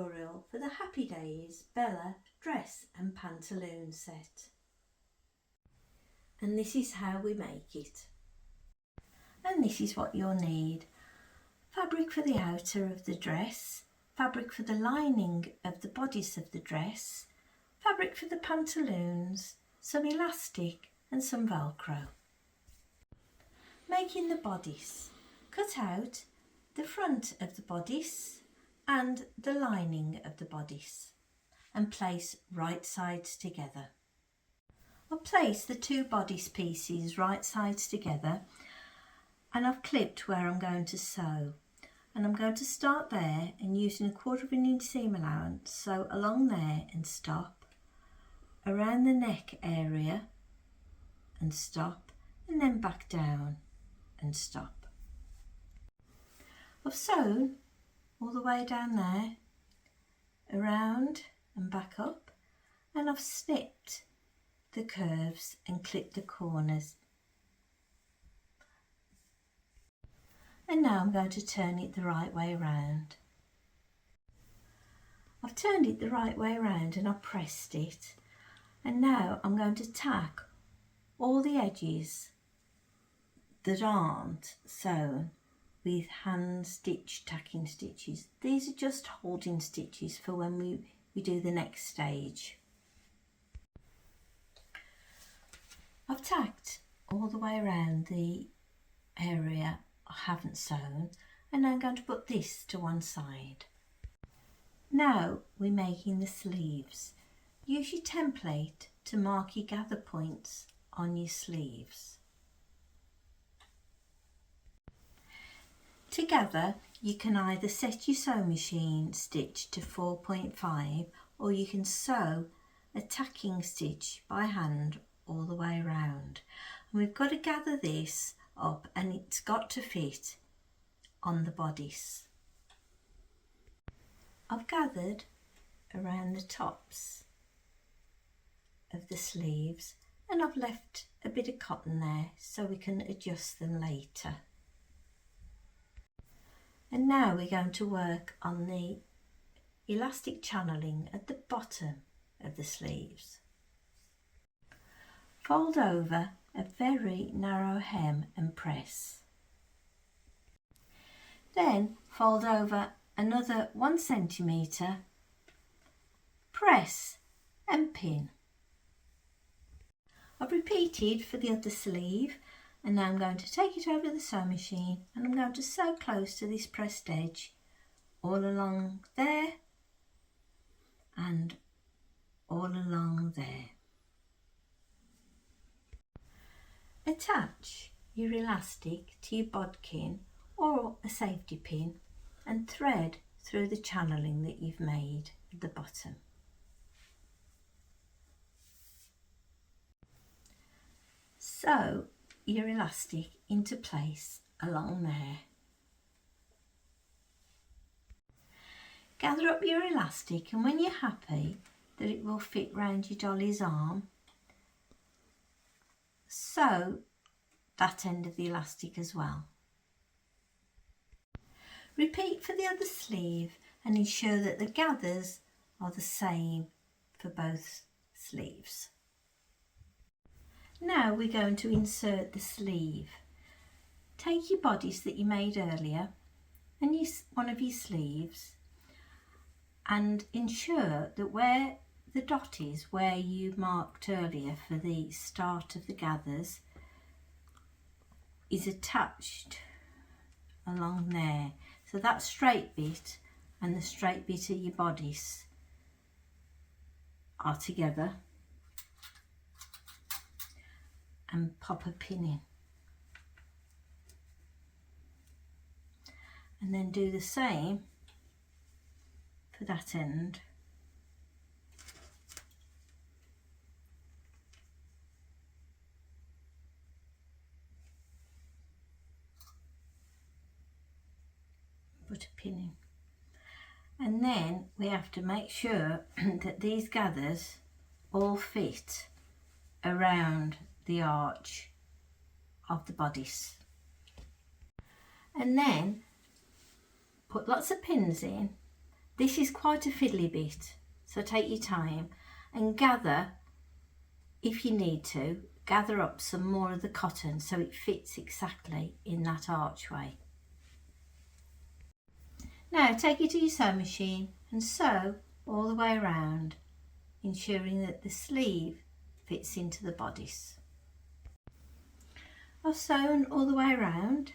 tutorial for the Happy Days Bella Dress and Pantaloon set. And this is how we make it. And this is what you'll need. Fabric for the outer of the dress, fabric for the lining of the bodice of the dress, fabric for the pantaloons, some elastic and some Velcro. Making the bodice. Cut out the front of the bodice and the lining of the bodice and place right sides together. I'll place the two bodice pieces right sides together and I've clipped where I'm going to sew, and I'm going to start there and using 1/4 inch seam allowance, sew along there and stop, around the neck area and stop, and then back down and stop. I've sewn all the way down there, around and back up, and I've snipped the curves and clipped the corners. And now I'm going to turn it the right way around. I've turned it the right way around and I've pressed it, and now I'm going to tack all the edges that aren't sewn with hand stitch tacking stitches. These are just holding stitches for when we do the next stage. I've tacked all the way around the area I haven't sewn, and I'm going to put this to one side. Now we're making the sleeves. Use your template to mark your gather points on your sleeves. To gather, you can either set your sewing machine stitch to 4.5 or you can sew a tacking stitch by hand all the way around. And we've got to gather this up and it's got to fit on the bodice. I've gathered around the tops of the sleeves and I've left a bit of cotton there so we can adjust them later. And now we're going to work on the elastic channeling at the bottom of the sleeves. Fold over a very narrow hem and press. Then fold over another 1 centimetre, press and pin. I've repeated for the other sleeve, and now I'm going to take it over the sewing machine and I'm going to sew close to this pressed edge all along there and all along there. Attach your elastic to your bodkin or a safety pin and thread through the channeling that you've made at the bottom. Sew your elastic into place along there. Gather up your elastic, and when you're happy that it will fit round your dolly's arm, sew that end of the elastic as well. Repeat for the other sleeve and ensure that the gathers are the same for both sleeves. Now we're going to insert the sleeve. Take your bodice that you made earlier and one of your sleeves and ensure that where the dot is, where you marked earlier for the start of the gathers, is attached along there. So that straight bit and the straight bit of your bodice are together, and pop a pin in. And then do the same for that end. Put a pin in. And then we have to make sure that these gathers all fit around the arch of the bodice. And then put lots of pins in This is quite a fiddly bit, so take your time and gather, if you need to, gather up some more of the cotton so it fits exactly in that archway. Now take it to your sewing machine and sew all the way around, ensuring that the sleeve fits into the bodice. I've sewn all the way around,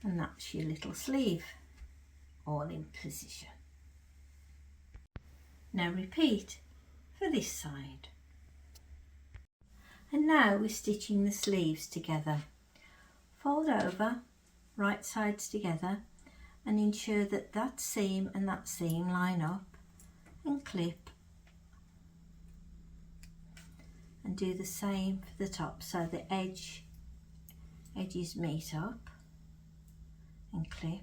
and that's your little sleeve all in position. Now repeat for this side. And now we're stitching the sleeves together. Fold over, right sides together, and ensure that that seam and that seam line up, and clip, and do the same for the top, so the edges meet up, and clip.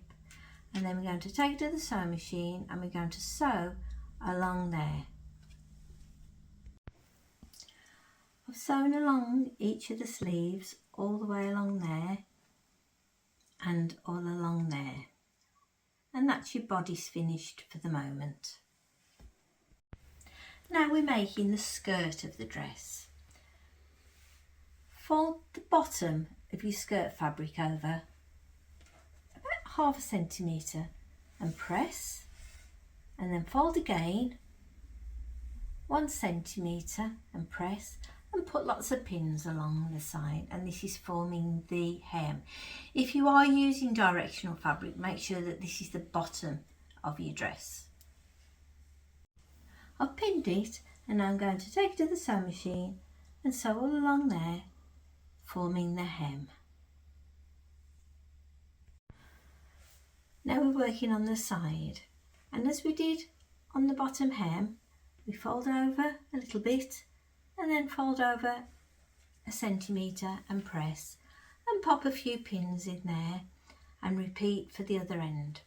And then we're going to take it to the sewing machine and we're going to sew along there. I've sewn along each of the sleeves all the way along there and all along there, and that's your bodice finished for the moment. Now we're making the skirt of the dress. Fold the bottom of your skirt fabric over about 1/2 centimetre and press, and then fold again 1 centimetre and press, and put lots of pins along the side, and this is forming the hem. If you are using directional fabric, make sure that this is the bottom of your dress. I've pinned it, and now I'm going to take it to the sewing machine and sew all along there, forming the hem. Now we're working on the side, and as we did on the bottom hem, we fold over a little bit and then fold over 1 centimetre and press, and pop a few pins in there, and repeat for the other end.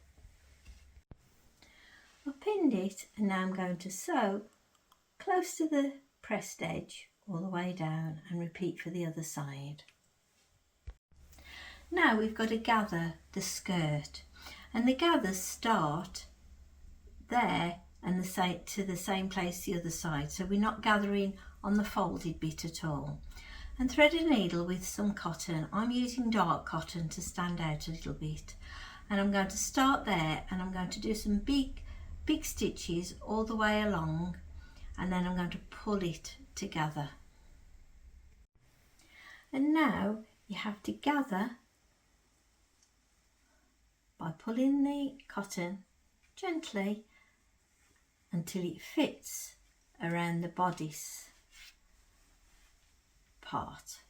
I've pinned it, and now I'm going to sew close to the pressed edge all the way down, and repeat for the other side. Now we've got to gather the skirt, and the gathers start there and to the same place the other side, so we're not gathering on the folded bit at all. And thread a needle with some cotton. I'm using dark cotton to stand out a little bit, and I'm going to start there, and I'm going to do some big stitches all the way along, and then I'm going to pull it together. And now you have to gather by pulling the cotton gently until it fits around the bodice part.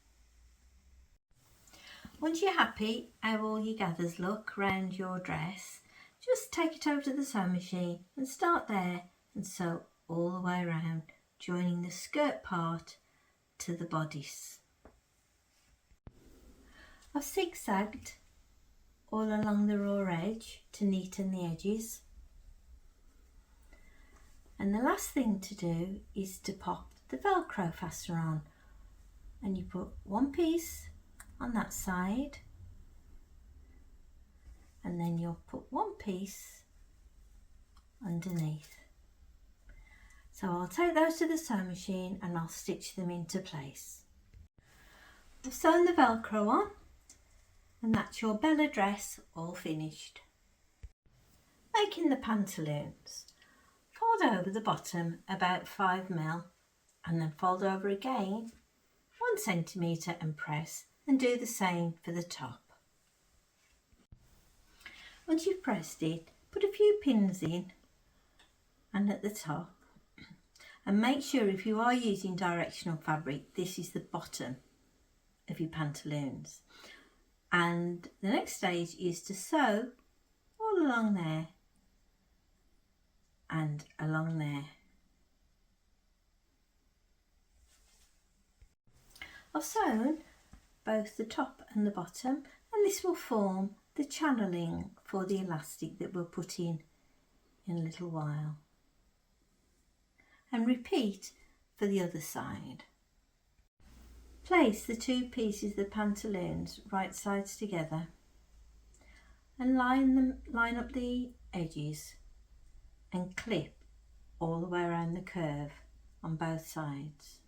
Once you're happy how all your gathers look around your dress, just take it over to the sewing machine and start there and sew all the way around, joining the skirt part to the bodice. I've zigzagged all along the raw edge to neaten the edges. And the last thing to do is to pop the Velcro fastener on, and you put one piece on that side, and then you'll put one piece underneath. So I'll take those to the sewing machine and I'll stitch them into place. I've sewn the Velcro on, and that's your Bella dress all finished. Making the pantaloons. Fold over the bottom about 5mm, and then fold over again 1 centimetre and press, and do the same for the top. Once you've pressed it, put a few pins in and at the top, and make sure if you are using directional fabric, this is the bottom of your pantaloons. And the next stage is to sew all along there and along there. I've sewn both the top and the bottom, and this will form the channeling for the elastic that we'll put in a little while. And repeat for the other side. Place the two pieces of the pantaloons right sides together, and line up the edges and clip all the way around the curve on both sides.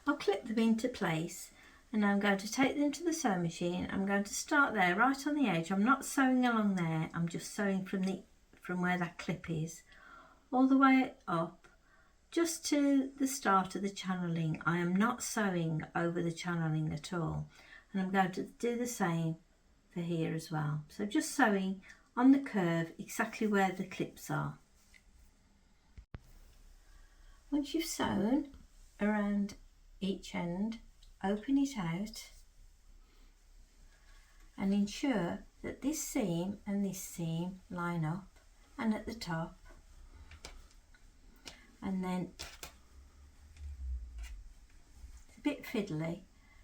I'll clip them into place and I'm going to take them to the sewing machine. I'm going to start there right on the edge. I'm not sewing along there, I'm just sewing from where that clip is all the way up just to the start of the channeling. I am not sewing over the channeling at all, and I'm going to do the same for here as well. So just sewing on the curve exactly where the clips are. Once you've sewn around each end, open it out and ensure that this seam and this seam line up and at the top, and then it's a bit fiddly,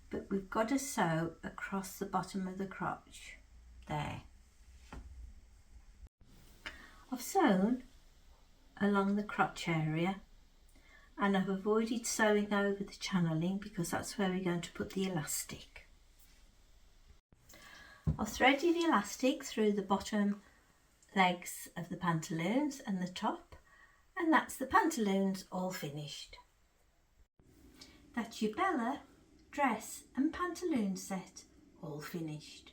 but we've got to sew across the bottom of the crotch there. I've sewn along the crotch area and I've avoided sewing over the channeling because that's where we're going to put the elastic. I've threaded the elastic through the bottom legs of the pantaloons and the top, and that's the pantaloons all finished. That's your Bella dress and pantaloon set all finished.